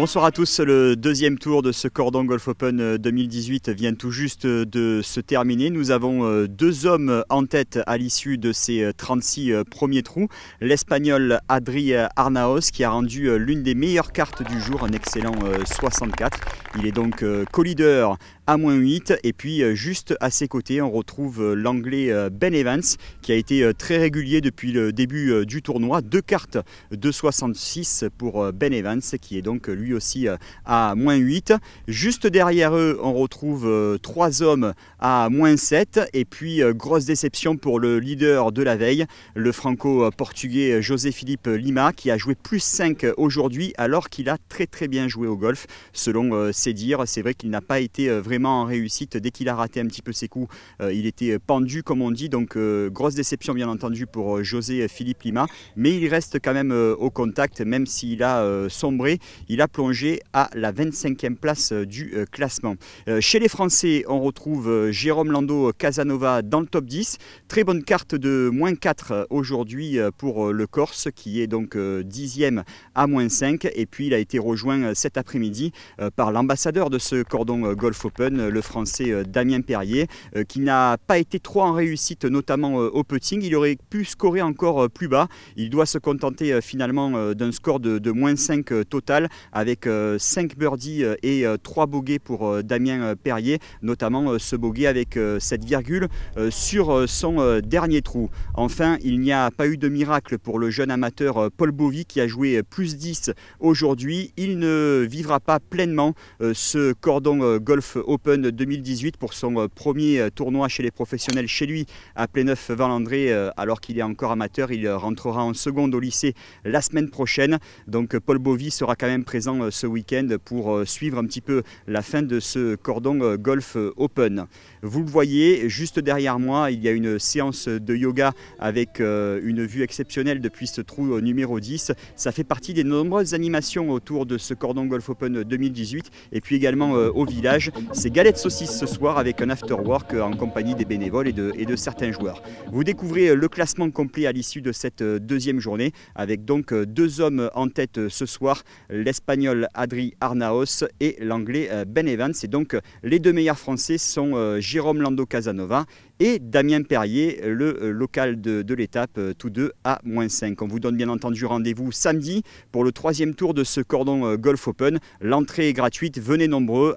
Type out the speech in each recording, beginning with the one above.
Bonsoir à tous, le deuxième tour de ce Cordon Golf Open 2018 vient tout juste de se terminer. Nous avons deux hommes en tête à l'issue de ces 36 premiers trous. L'Espagnol Adri Arnaos qui a rendu l'une des meilleures cartes du jour, un excellent 64. Il est donc co-leader à -8 et puis juste à ses côtés on retrouve l'anglais Ben Evans qui a été très régulier depuis le début du tournoi. Deux cartes de 66 pour Ben Evans qui est donc lui aussi à -8. Juste derrière eux on retrouve trois hommes à -7 et puis grosse déception pour le leader de la veille, le franco-portugais José Philippe Lima qui a joué +5 aujourd'hui alors qu'il a très bien joué au golf selon ses dires. C'est vrai qu'il n'a pas été vraiment en réussite. Dès qu'il a raté un petit peu ses coups, il était pendu comme on dit, donc grosse déception bien entendu pour José Philippe Lima, mais il reste quand même au contact même s'il a sombré. Il a plongé à la 25e place du classement. Chez les Français, on retrouve Jérôme Lando Casanova dans le top 10. Très bonne carte de -4 aujourd'hui pour le Corse qui est donc 10e à -5 et puis il a été rejoint cet après-midi par l'ambassadeur de ce Cordon Golf Open, le Français Damien Perrier, qui n'a pas été trop en réussite notamment au putting. Il aurait pu scorer encore plus bas. Il doit se contenter finalement d'un score de -5 total avec 5 birdies et 3 bogeys pour Damien Perrier, notamment ce bogey avec cette virgule sur son dernier trou. Enfin, il n'y a pas eu de miracle pour le jeune amateur Paul Bovy qui a joué +10 aujourd'hui. Il ne vivra pas pleinement ce Cordon Golf Open 2018 pour son premier tournoi chez les professionnels chez lui à Pléneuf-Valandré alors qu'il est encore amateur. Il rentrera en seconde au lycée la semaine prochaine. Donc Paul Bovy sera quand même présent ce week-end pour suivre un petit peu la fin de ce Cordon Golf Open. Vous le voyez, juste derrière moi, il y a une séance de yoga avec une vue exceptionnelle depuis ce trou numéro 10. Ça fait partie des nombreuses animations autour de ce Cordon Golf Open 2018 et puis également au village. C'est galette saucisse ce soir avec un afterwork en compagnie des bénévoles et de certains joueurs. Vous découvrez le classement complet à l'issue de cette deuxième journée avec donc deux hommes en tête ce soir, l'Espagnol Adri Arnaos et l'Anglais Ben Evans. Et donc les deux meilleurs Français sont Jérôme Lando Casanova et Damien Perrier, le local de l'étape, tous deux à -5. On vous donne bien entendu rendez-vous samedi pour le troisième tour de ce Cordon Golf Open. L'entrée est gratuite, venez nombreux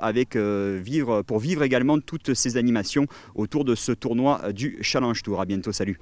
pour vivre également toutes ces animations autour de ce tournoi du Challenge Tour. À bientôt, salut.